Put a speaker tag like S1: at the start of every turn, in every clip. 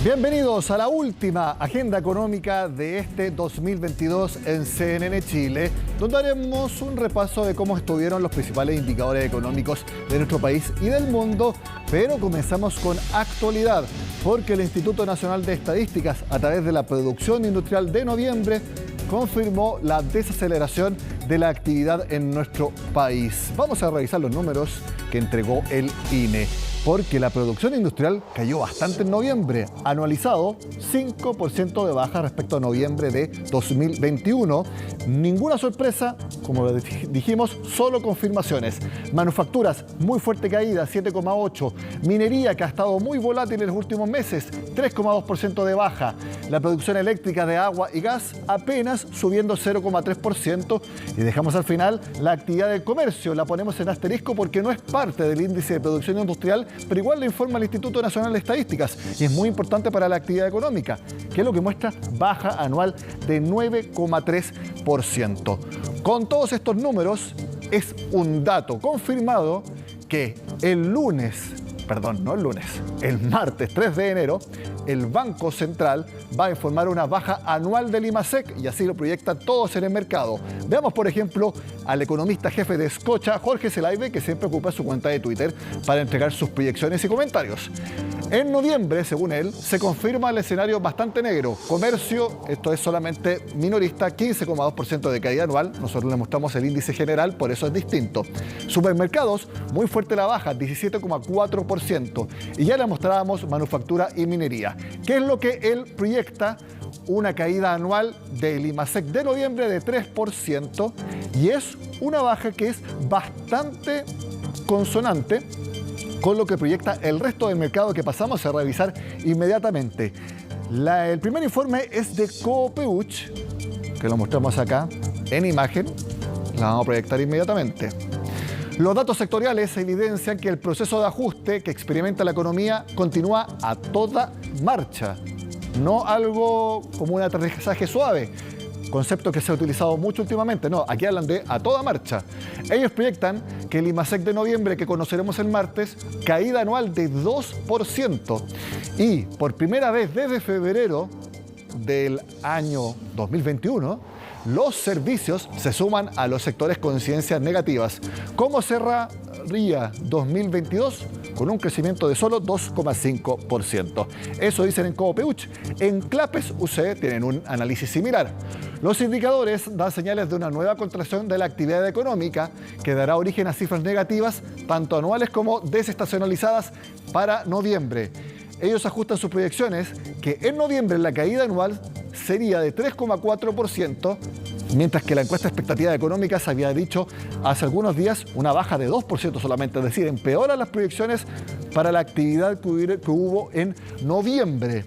S1: Bienvenidos a la última agenda económica de este 2022 en CNN Chile, donde haremos un repaso de cómo estuvieron los principales indicadores económicos de nuestro país y del mundo, pero comenzamos con actualidad, porque el Instituto Nacional de Estadísticas, a través de la producción industrial de noviembre, confirmó la desaceleración de la actividad en nuestro país. Vamos a revisar los números que entregó el INE. Porque la producción industrial cayó bastante en noviembre, anualizado 5% de baja respecto a noviembre de 2021. Ninguna sorpresa, como dijimos, solo confirmaciones. Manufacturas, muy fuerte caída, 7,8%. Minería, que ha estado muy volátil en los últimos meses, 3,2% de baja. La producción eléctrica de agua y gas apenas subiendo 0,3%. Y dejamos al final la actividad del comercio. La ponemos en asterisco porque no es parte del índice de producción industrial, pero igual le informa el Instituto Nacional de Estadísticas y es muy importante para la actividad económica, que es lo que muestra baja anual de 9,3%. Con todos estos números, es un dato confirmado que el martes 3 de enero, el Banco Central va a informar una baja anual del IMASEC y así lo proyectan todos en el mercado. Veamos, por ejemplo, al economista jefe de Scotia, Jorge Zelaibe, que siempre ocupa su cuenta de Twitter para entregar sus proyecciones y comentarios. En noviembre, según él, se confirma el escenario bastante negro. Comercio, esto es solamente minorista, 15,2% de caída anual. Nosotros le mostramos el índice general, por eso es distinto. Supermercados, muy fuerte la baja, 17,4%. Y ya le mostrábamos manufactura y minería. ¿Qué es lo que él proyecta? Una caída anual del IMASEC de noviembre de 3%. Y es una baja que es bastante consonante con lo que proyecta el resto del mercado, que pasamos a revisar inmediatamente. El primer informe es de Copeuch, que lo mostramos acá en imagen. La vamos a proyectar inmediatamente. Los datos sectoriales evidencian que el proceso de ajuste que experimenta la economía continúa a toda marcha, no algo como un aterrizaje suave, concepto que se ha utilizado mucho últimamente. No, aquí hablan de a toda marcha. Ellos proyectan que el IMASEC de noviembre, que conoceremos el martes, caída anual de 2%. Y por primera vez desde febrero del año 2021, los servicios se suman a los sectores con incidencias negativas. ¿Cómo cerraría 2022? Con un crecimiento de solo 2,5%. Eso dicen en Copeuch. En Clapes UC tienen un análisis similar. Los indicadores dan señales de una nueva contracción de la actividad económica que dará origen a cifras negativas, tanto anuales como desestacionalizadas para noviembre. Ellos ajustan sus proyecciones que en noviembre la caída anual sería de 3,4%, mientras que la encuesta de expectativas económicas había dicho hace algunos días una baja de 2% solamente, es decir, empeoran las proyecciones para la actividad que hubo en noviembre.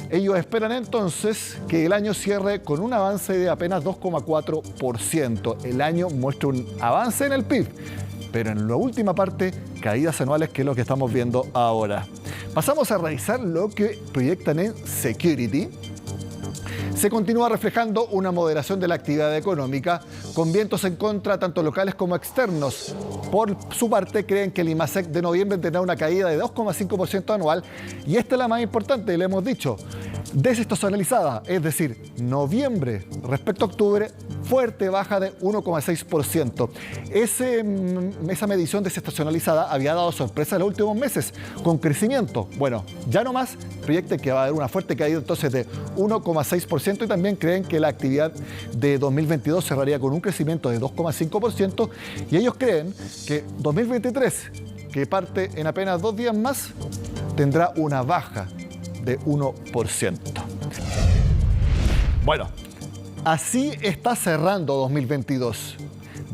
S1: Ellos esperan entonces que el año cierre con un avance de apenas 2,4%. El año muestra un avance en el PIB, pero en la última parte, caídas anuales, que es lo que estamos viendo ahora. Pasamos a revisar lo que proyectan en Security. Se continúa reflejando una moderación de la actividad económica, con vientos en contra tanto locales como externos. Por su parte, creen que el IMASEC de noviembre tendrá una caída de 2,5% anual, y esta es la más importante, le hemos dicho, desestacionalizada, es decir, noviembre respecto a octubre, fuerte baja de 1,6%. Esa medición desestacionalizada había dado sorpresa en los últimos meses, con crecimiento. Bueno, ya no más, proyecta que va a haber una fuerte caída entonces de 1,6%, y también creen que la actividad de 2022 cerraría con un crecimiento de 2,5%, y ellos creen que 2023, que parte en apenas 2 días más, tendrá una baja de 1%. Bueno, así está cerrando 2022.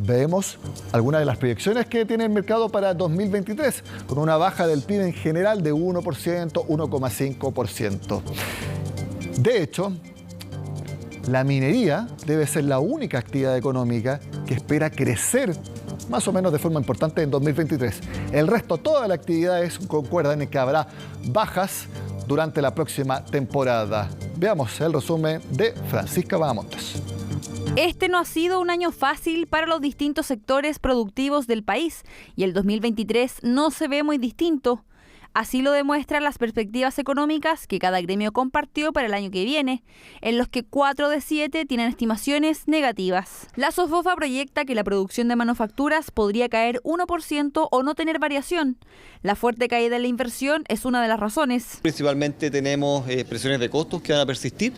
S1: Vemos algunas de las proyecciones que tiene el mercado para 2023, con una baja del PIB en general de 1%, 1,5%. De hecho, la minería debe ser la única actividad económica que espera crecer más o menos de forma importante en 2023. El resto, todas las actividades concuerdan en que habrá bajas durante la próxima temporada. Veamos el resumen de Francisca Bahamontes.
S2: Este no ha sido un año fácil para los distintos sectores productivos del país y el 2023 no se ve muy distinto. Así lo demuestran las perspectivas económicas que cada gremio compartió para el año que viene, en los que 4 de 7 tienen estimaciones negativas. La SOFOFA proyecta que la producción de manufacturas podría caer 1% o no tener variación. La fuerte caída en la inversión es una de las razones.
S3: Principalmente tenemos presiones de costos que van a persistir.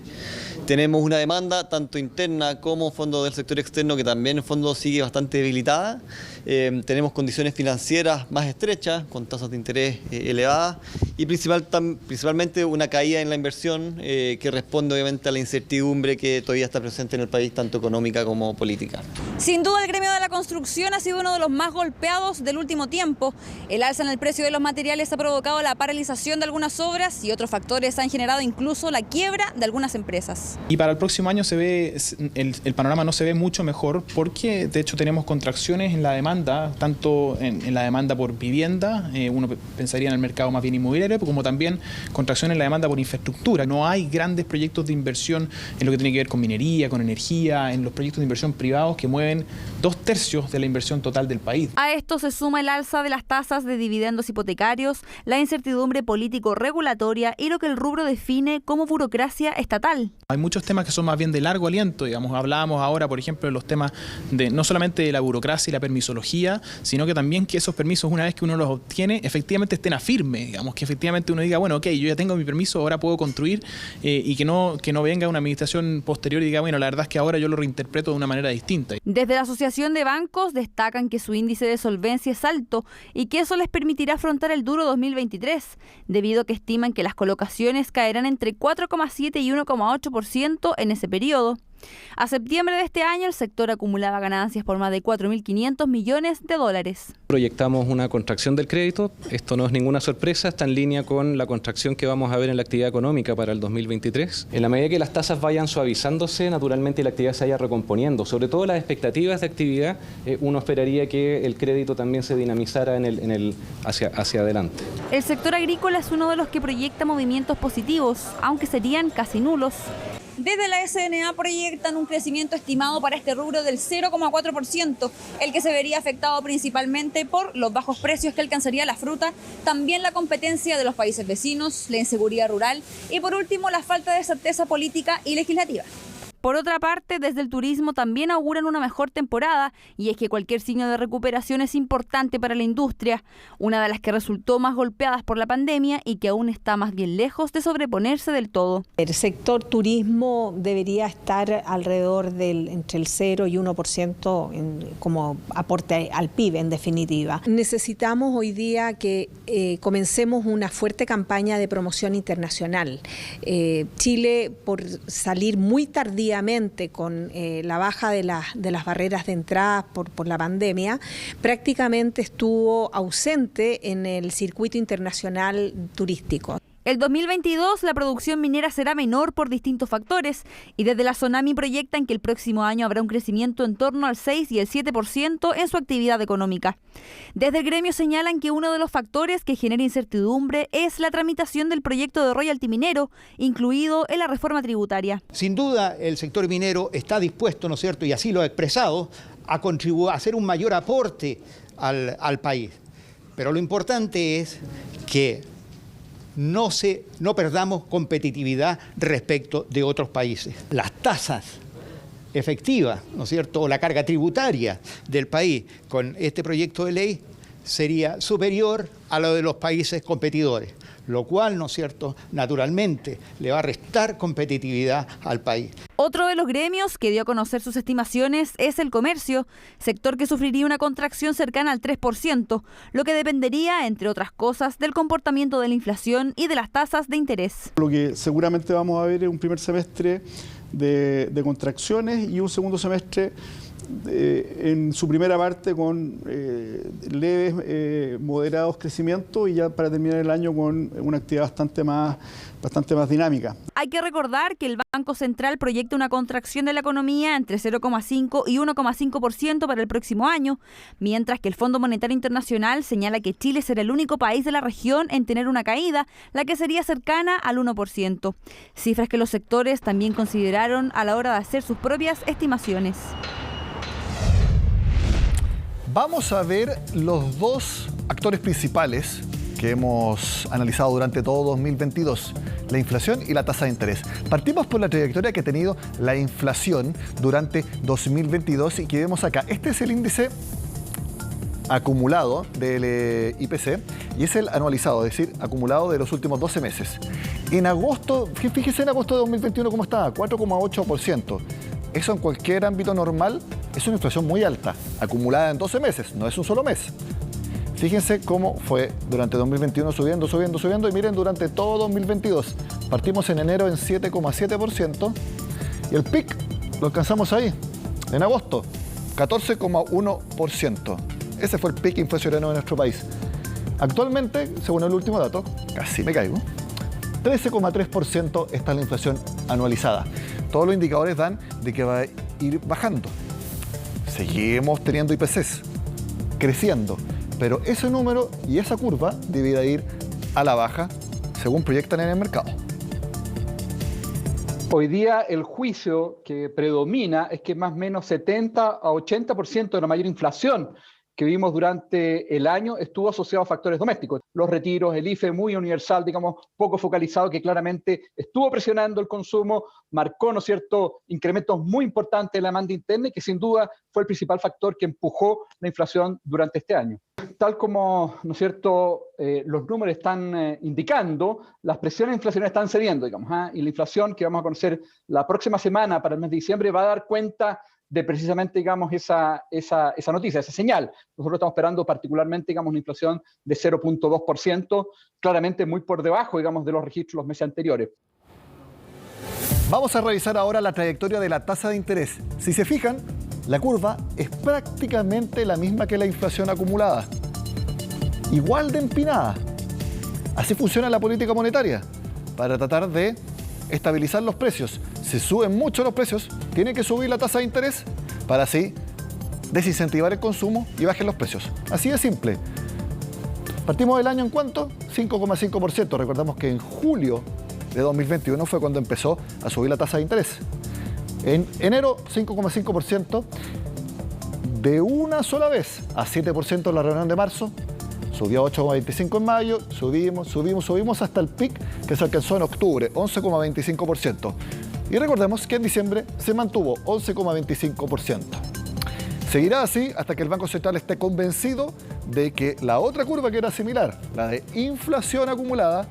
S3: Tenemos una demanda tanto interna como fondo del sector externo que también en fondo sigue bastante debilitada. Tenemos condiciones financieras más estrechas, con tasas de interés elevadas y principalmente una caída en la inversión que responde obviamente a la incertidumbre que todavía está presente en el país, tanto económica como política.
S2: Sin duda el gremio de la construcción ha sido uno de los más golpeados del último tiempo. El alza en el precio de los materiales ha provocado la paralización de algunas obras y otros factores han generado incluso la quiebra de algunas empresas.
S4: Y para el próximo año se ve el panorama no se ve mucho mejor porque de hecho tenemos contracciones en la demanda, tanto en la demanda por vivienda, uno pensaría en el mercado más bien inmobiliario, como también contracciones en la demanda por infraestructura. No hay grandes proyectos de inversión en lo que tiene que ver con minería, con energía, en los proyectos de inversión privados que mueven 2/3 de la inversión total del país.
S2: A esto se suma el alza de las tasas de dividendos hipotecarios, la incertidumbre político-regulatoria y lo que el rubro define como burocracia estatal.
S4: Hay muchos temas que son más bien de largo aliento, digamos. Hablábamos ahora, por ejemplo, de los temas de no solamente de la burocracia y la permisología, sino que también que esos permisos, una vez que uno los obtiene, efectivamente estén a firme, digamos, que efectivamente uno diga, bueno, ok, yo ya tengo mi permiso, ahora puedo construir y que no venga una administración posterior y diga, bueno, la verdad es que ahora yo lo reinterpreto de una manera distinta.
S2: Desde la Asociación de Bancos destacan que su índice de solvencia es alto y que eso les permitirá afrontar el duro 2023, debido a que estiman que las colocaciones caerán entre 4,7 y 1,8% en ese periodo. A septiembre de este año, el sector acumulaba ganancias por más de 4.500 millones de dólares.
S5: Proyectamos una contracción del crédito. Esto no es ninguna sorpresa, está en línea con la contracción que vamos a ver en la actividad económica para el 2023. En la medida que las tasas vayan suavizándose, naturalmente la actividad se vaya recomponiendo. Sobre todo las expectativas de actividad, uno esperaría que el crédito también se dinamizara hacia adelante.
S2: El sector agrícola es uno de los que proyecta movimientos positivos, aunque serían casi nulos. Desde la SNA proyectan un crecimiento estimado para este rubro del 0,4%, el que se vería afectado principalmente por los bajos precios que alcanzaría la fruta, también la competencia de los países vecinos, la inseguridad rural y por último la falta de certeza política y legislativa. Por otra parte, desde el turismo también auguran una mejor temporada y es que cualquier signo de recuperación es importante para la industria, una de las que resultó más golpeadas por la pandemia y que aún está más bien lejos de sobreponerse del todo.
S6: El sector turismo debería estar alrededor entre el 0 y 1% como aporte al PIB en definitiva. Necesitamos hoy día que comencemos una fuerte campaña de promoción internacional. Chile, por salir muy tardía con la baja de las barreras de entrada por la pandemia, prácticamente estuvo ausente en el circuito internacional turístico.
S2: El 2022 la producción minera será menor por distintos factores y desde la Sonami proyectan que el próximo año habrá un crecimiento en torno al 6 y el 7% en su actividad económica. Desde el gremio señalan que uno de los factores que genera incertidumbre es la tramitación del proyecto de royalty minero, incluido en la reforma tributaria.
S7: Sin duda el sector minero está dispuesto, ¿no es cierto?, y así lo ha expresado, a contribuir, a hacer un mayor aporte al país. Pero lo importante es que no perdamos competitividad respecto de otros países. Las tasas efectivas, ¿no es cierto?, o la carga tributaria del país con este proyecto de ley sería superior a lo de los países competidores, lo cual, ¿no es cierto?, naturalmente le va a restar competitividad al país.
S2: Otro de los gremios que dio a conocer sus estimaciones es el comercio, sector que sufriría una contracción cercana al 3%, lo que dependería, entre otras cosas, del comportamiento de la inflación y de las tasas de interés.
S8: Lo que seguramente vamos a ver es un primer semestre de contracciones y un segundo semestre en su primera parte con leves, moderados crecimientos y ya para terminar el año con una actividad bastante más dinámica.
S2: Hay que recordar que el Banco Central proyecta una contracción de la economía entre 0,5 y 1,5% para el próximo año, mientras que el Fondo Monetario Internacional señala que Chile será el único país de la región en tener una caída, la que sería cercana al 1%. Cifras que los sectores también consideraron a la hora de hacer sus propias estimaciones.
S1: Vamos a ver los dos actores principales que hemos analizado durante todo 2022, la inflación y la tasa de interés. Partimos por la trayectoria que ha tenido la inflación durante 2022 y que vemos acá. Este es el índice acumulado del IPC y es el anualizado, es decir, acumulado de los últimos 12 meses. En agosto, fíjese en agosto de 2021 cómo estaba, 4,8%. Eso en cualquier ámbito normal es una inflación muy alta, acumulada en 12 meses, no es un solo mes. Fíjense cómo fue durante 2021 subiendo y miren durante todo 2022. Partimos en enero en 7,7% y el pic lo alcanzamos ahí, en agosto, 14,1%. Ese fue el pic inflacionario de nuestro país. Actualmente, según el último dato, casi me caigo, 13,3% está la inflación anualizada. Todos los indicadores dan de que va a ir bajando. Seguimos teniendo IPCs, creciendo, pero ese número y esa curva debería ir a la baja, según proyectan en el mercado.
S9: Hoy día el juicio que predomina es que más o menos 70 a 80% de la mayor inflación que vimos durante el año estuvo asociado a factores domésticos. Los retiros, el IFE muy universal, digamos, poco focalizado, que claramente estuvo presionando el consumo, marcó, ¿no es cierto?, incrementos muy importantes en la demanda interna y que sin duda fue el principal factor que empujó la inflación durante este año. Tal como, ¿no es cierto?, los números están indicando, las presiones inflacionarias están cediendo, digamos, y la inflación que vamos a conocer la próxima semana para el mes de diciembre va a dar cuenta de precisamente, digamos, esa noticia, esa señal. Nosotros estamos esperando particularmente, digamos, una inflación de 0,2%, claramente muy por debajo, digamos, de los registros los meses anteriores.
S1: Vamos a revisar ahora la trayectoria de la tasa de interés. Si se fijan, la curva es prácticamente la misma que la inflación acumulada. Igual de empinada. Así funciona la política monetaria, para tratar de estabilizar los precios. Si suben mucho los precios, tiene que subir la tasa de interés para así desincentivar el consumo y bajen los precios. Así de simple. Partimos del año en cuánto? 5,5%. Recordamos que en julio de 2021 fue cuando empezó a subir la tasa de interés. En enero, 5,5%, de una sola vez a 7% en la reunión de marzo, subió a 8,25% en mayo, subimos hasta el pic que se alcanzó en octubre, 11,25%. Y recordemos que en diciembre se mantuvo 11,25%. Seguirá así hasta que el Banco Central esté convencido de que la otra curva que era similar, la de inflación acumulada,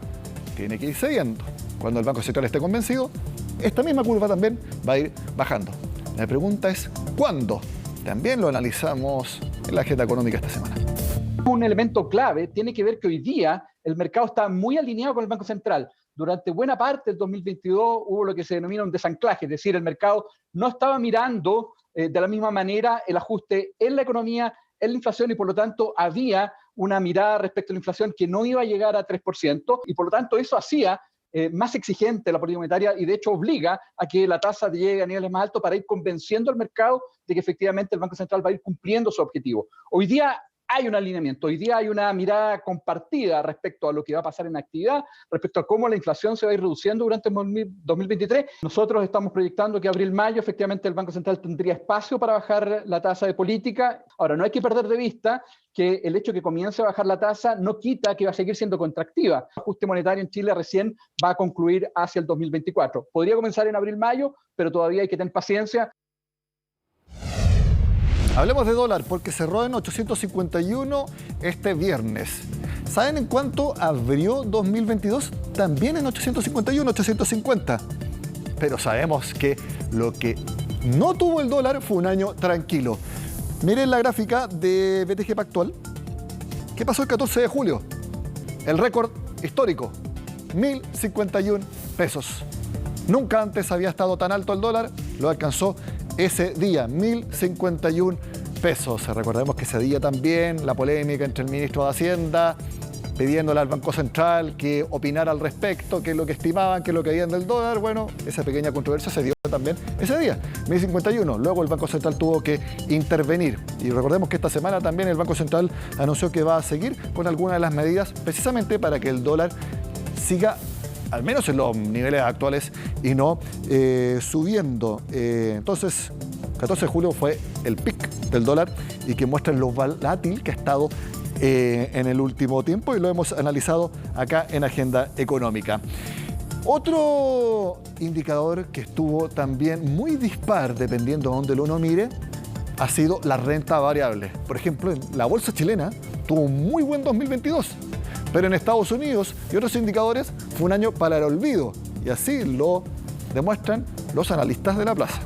S1: tiene que ir cediendo. Cuando el Banco Central esté convencido, esta misma curva también va a ir bajando. La pregunta es, ¿cuándo? También lo analizamos en la agenda económica esta semana.
S9: Un elemento clave tiene que ver que hoy día el mercado está muy alineado con el Banco Central. Durante buena parte del 2022 hubo lo que se denomina un desanclaje, es decir, el mercado no estaba mirando de la misma manera el ajuste en la economía, en la inflación, y por lo tanto había una mirada respecto a la inflación que no iba a llegar a 3%, y por lo tanto eso hacía más exigente la política monetaria y de hecho obliga a que la tasa llegue a niveles más altos para ir convenciendo al mercado de que efectivamente el Banco Central va a ir cumpliendo su objetivo. Hoy día hay un alineamiento, hoy día hay una mirada compartida respecto a lo que va a pasar en actividad, respecto a cómo la inflación se va a ir reduciendo durante el 2023. Nosotros estamos proyectando que abril-mayo efectivamente el Banco Central tendría espacio para bajar la tasa de política. Ahora, no hay que perder de vista que el hecho de que comience a bajar la tasa no quita que va a seguir siendo contractiva. El ajuste monetario en Chile recién va a concluir hacia el 2024. Podría comenzar en abril-mayo, pero todavía hay que tener paciencia.
S1: Hablemos de dólar porque cerró en 851 este viernes. ¿Saben en cuánto abrió 2022? También en 851, 850. Pero sabemos que lo que no tuvo el dólar fue un año tranquilo. Miren la gráfica de BTG Pactual. ¿Qué pasó el 14 de julio? El récord histórico, 1.051 pesos. Nunca antes había estado tan alto el dólar, lo alcanzó ese día, 1.051 pesos. Recordemos que ese día también la polémica entre el ministro de Hacienda pidiéndole al Banco Central que opinara al respecto, qué es lo que estimaban, qué es lo que veían del dólar. Bueno, esa pequeña controversia se dio también ese día, 1.051. Luego el Banco Central tuvo que intervenir. Y recordemos que esta semana también el Banco Central anunció que va a seguir con algunas de las medidas precisamente para que el dólar siga al menos en los niveles actuales y no subiendo. Entonces, 14 de julio fue el pic del dólar y que muestra lo volátil que ha estado en el último tiempo y lo hemos analizado acá en Agenda Económica. Otro indicador que estuvo también muy dispar, dependiendo de dónde uno mire, ha sido la renta variable. Por ejemplo, la bolsa chilena tuvo un muy buen 2022, pero en Estados Unidos y otros indicadores fue un año para el olvido, y así lo demuestran los analistas de la plaza.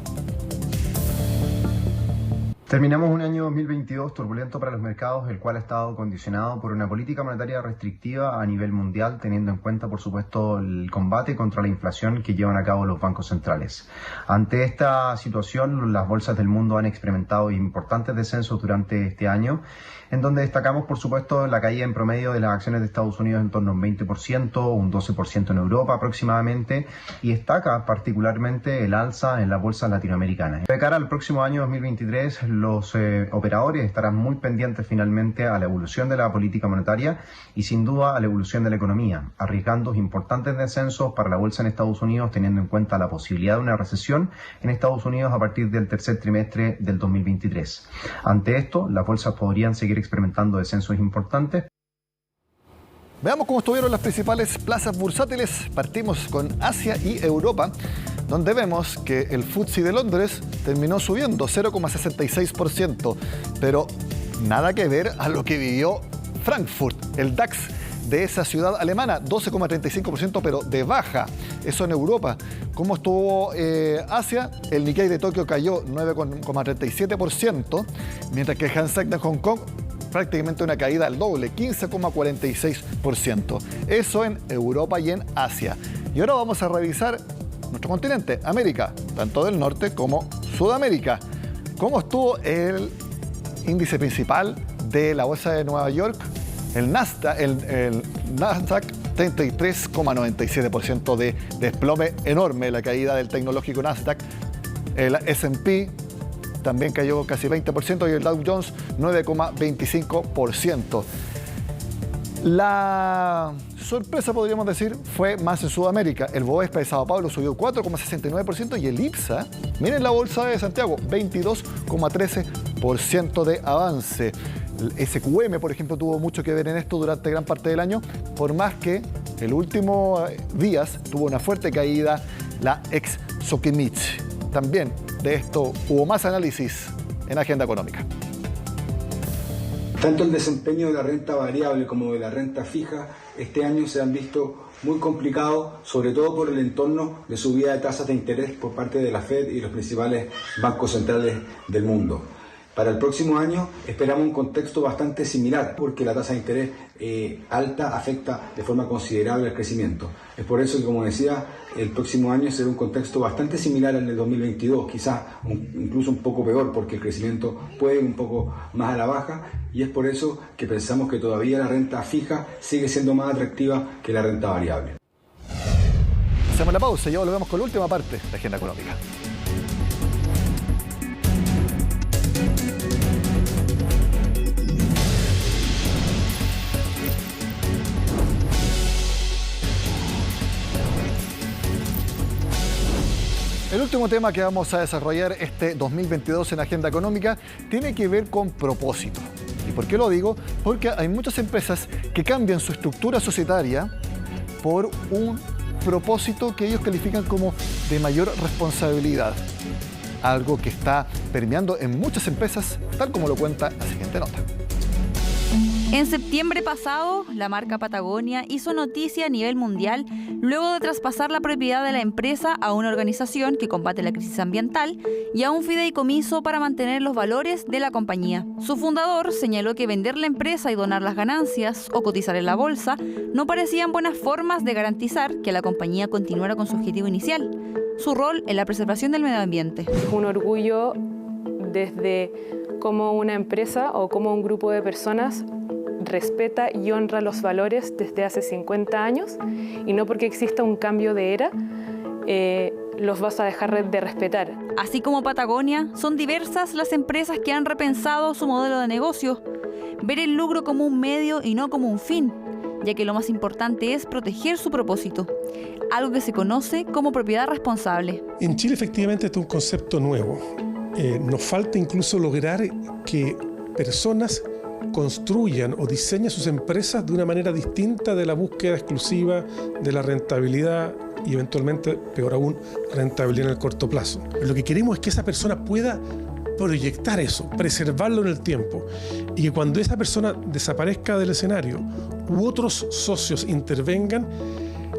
S10: Terminamos un año 2022 turbulento para los mercados, el cual ha estado condicionado por una política monetaria restrictiva a nivel mundial, teniendo en cuenta, por supuesto, el combate contra la inflación que llevan a cabo los bancos centrales. Ante esta situación, las bolsas del mundo han experimentado importantes descensos durante este año, en donde destacamos, por supuesto, la caída en promedio de las acciones de Estados Unidos en torno a un 20%, un 12% en Europa aproximadamente, y destaca particularmente el alza en las bolsas latinoamericanas. De cara al próximo año 2023, los operadores estarán muy pendientes finalmente a la evolución de la política monetaria y sin duda a la evolución de la economía, arriesgando importantes descensos para la bolsa en Estados Unidos, teniendo en cuenta la posibilidad de una recesión en Estados Unidos a partir del tercer trimestre del 2023. Ante esto, las bolsas podrían seguir experimentando descensos importantes.
S1: Veamos cómo estuvieron las principales plazas bursátiles. Partimos con Asia y Europa, donde vemos que el FTSE de Londres terminó subiendo 0,66%, pero nada que ver a lo que vivió Frankfurt, el DAX de esa ciudad alemana, 12,35%, pero de baja. Eso en Europa. ¿Cómo estuvo Asia? El Nikkei de Tokio cayó 9,37%, mientras que el Hang Seng de Hong Kong prácticamente una caída al doble, 15,46%. Eso en Europa y en Asia. Y ahora vamos a revisar nuestro continente, América, tanto del norte como Sudamérica. ¿Cómo estuvo el índice principal de la bolsa de Nueva York? El Nasdaq 33,97% de desplome enorme, la caída del tecnológico Nasdaq. El S&P también cayó casi 20% y el Dow Jones 9,25%. La sorpresa, podríamos decir, fue más en Sudamérica. El Bovespa de Sao Paulo subió 4,69% y el IPSA, miren la bolsa de Santiago, 22,13% de avance. El SQM, por ejemplo, tuvo mucho que ver en esto durante gran parte del año, por más que el último días tuvo una fuerte caída la ex Sokimich. También de esto hubo más análisis en Agenda Económica.
S11: Tanto el desempeño de la renta variable como de la renta fija este año se han visto muy complicados, sobre todo por el entorno de subida de tasas de interés por parte de la Fed y los principales bancos centrales del mundo. Para el próximo año esperamos un contexto bastante similar, porque la tasa de interés alta afecta de forma considerable el crecimiento. Es por eso que, como decía, el próximo año será un contexto bastante similar al del 2022, quizás incluso un poco peor, porque el crecimiento puede ir un poco más a la baja, y es por eso que pensamos que todavía la renta fija sigue siendo más atractiva que la renta variable.
S1: Hacemos la pausa y ya volvemos con la última parte de Agenda Económica. El último tema que vamos a desarrollar este 2022 en Agenda Económica tiene que ver con propósito. ¿Y por qué lo digo? Porque hay muchas empresas que cambian su estructura societaria por un propósito que ellos califican como de mayor responsabilidad. Algo que está permeando en muchas empresas, tal como lo cuenta la siguiente nota.
S2: En septiembre pasado, la marca Patagonia hizo noticia a nivel mundial luego de traspasar la propiedad de la empresa a una organización que combate la crisis ambiental y a un fideicomiso para mantener los valores de la compañía. Su fundador señaló que vender la empresa y donar las ganancias o cotizar en la bolsa no parecían buenas formas de garantizar que la compañía continuara con su objetivo inicial, su rol en la preservación del medio ambiente.
S12: Es un orgullo desde cómo una empresa o cómo un grupo de personas respeta y honra los valores desde hace 50 años y no porque exista un cambio de era los vas a dejar de respetar.
S2: Así como Patagonia, son diversas las empresas que han repensado su modelo de negocio, ver el lucro como un medio y no como un fin, ya que lo más importante es proteger su propósito, algo que se conoce como propiedad responsable.
S13: En Chile efectivamente este es un concepto nuevo. Nos falta incluso lograr que personas construyan o diseñen sus empresas de una manera distinta de la búsqueda exclusiva de la rentabilidad y eventualmente, peor aún, rentabilidad en el corto plazo. Lo que queremos es que esa persona pueda proyectar eso, preservarlo en el tiempo, y que cuando esa persona desaparezca del escenario u otros socios intervengan,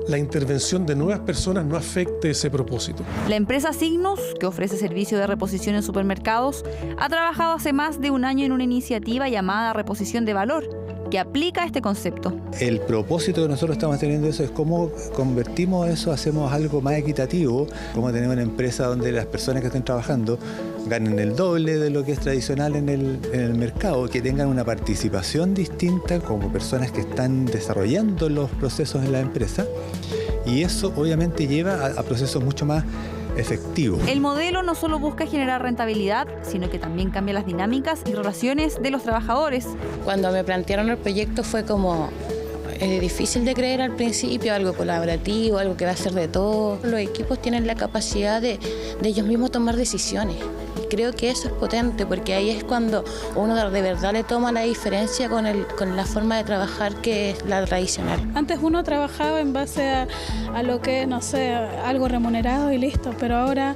S13: la intervención de nuevas personas no afecte ese propósito.
S2: La empresa Signus, que ofrece servicio de reposición en supermercados, ha trabajado hace más de un año en una iniciativa llamada Reposición de Valor, que aplica este concepto.
S14: El propósito que nosotros estamos teniendo eso es cómo convertimos eso, hacemos algo más equitativo, cómo tenemos una empresa donde las personas que estén trabajando ganen el doble de lo que es tradicional en el mercado, que tengan una participación distinta como personas que están desarrollando los procesos en la empresa, y eso obviamente lleva a procesos mucho más efectivos.
S2: El modelo no solo busca generar rentabilidad, sino que también cambia las dinámicas y relaciones de los trabajadores.
S15: Cuando me plantearon el proyecto fue como difícil de creer al principio, algo colaborativo, algo que va a ser de todo. Los equipos tienen la capacidad de ellos mismos tomar decisiones. Creo que eso es potente, porque ahí es cuando uno de verdad le toma la diferencia con la forma de trabajar que es la tradicional.
S16: Antes uno trabajaba en base a lo que, no sé, algo remunerado y listo, pero ahora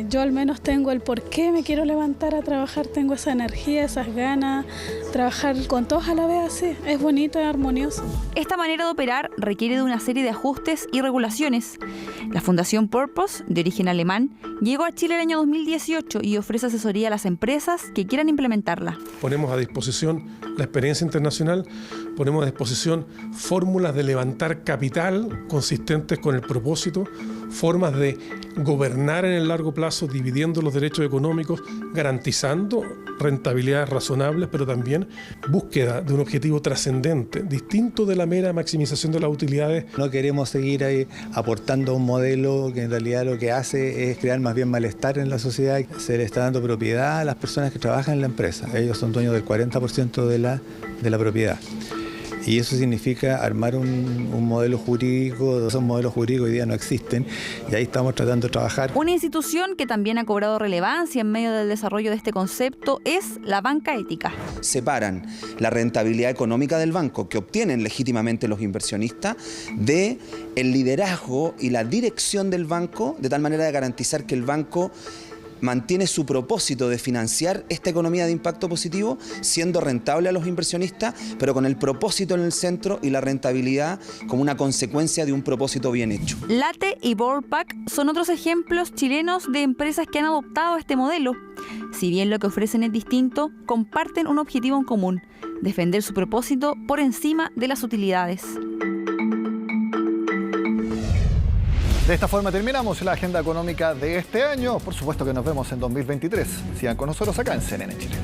S16: yo al menos tengo el por qué me quiero levantar a trabajar, tengo esa energía, esas ganas, trabajar con todos a la vez así, es bonito, es armonioso.
S2: Esta manera de operar requiere de una serie de ajustes y regulaciones. La Fundación Purpose, de origen alemán, llegó a Chile el año 2018 y ofrece asesoría a las empresas que quieran implementarla.
S13: Ponemos a disposición la experiencia internacional, ponemos a disposición fórmulas de levantar capital consistentes con el propósito, formas de gobernar en el largo plazo, dividiendo los derechos económicos, garantizando rentabilidades razonables, pero también búsqueda de un objetivo trascendente, distinto de la mera maximización de las utilidades.
S14: No queremos seguir ahí aportando un modelo que en realidad lo que hace es crear más bien malestar en la sociedad. Se le está dando propiedad a las personas que trabajan en la empresa. Ellos son dueños del 40% de la propiedad. Y eso significa armar un modelo jurídico. Esos modelos jurídicos hoy día no existen, y ahí estamos tratando de trabajar.
S2: Una institución que también ha cobrado relevancia en medio del desarrollo de este concepto es la banca ética.
S17: Separan la rentabilidad económica del banco que obtienen legítimamente los inversionistas de el liderazgo y la dirección del banco, de tal manera de garantizar que el banco mantiene su propósito de financiar esta economía de impacto positivo, siendo rentable a los inversionistas, pero con el propósito en el centro y la rentabilidad como una consecuencia de un propósito bien hecho.
S2: Late y Boardpack son otros ejemplos chilenos de empresas que han adoptado este modelo. Si bien lo que ofrecen es distinto, comparten un objetivo en común: defender su propósito por encima de las utilidades.
S1: De esta forma terminamos la agenda económica de este año. Por supuesto que nos vemos en 2023. Sigan con nosotros acá en CNN Chile.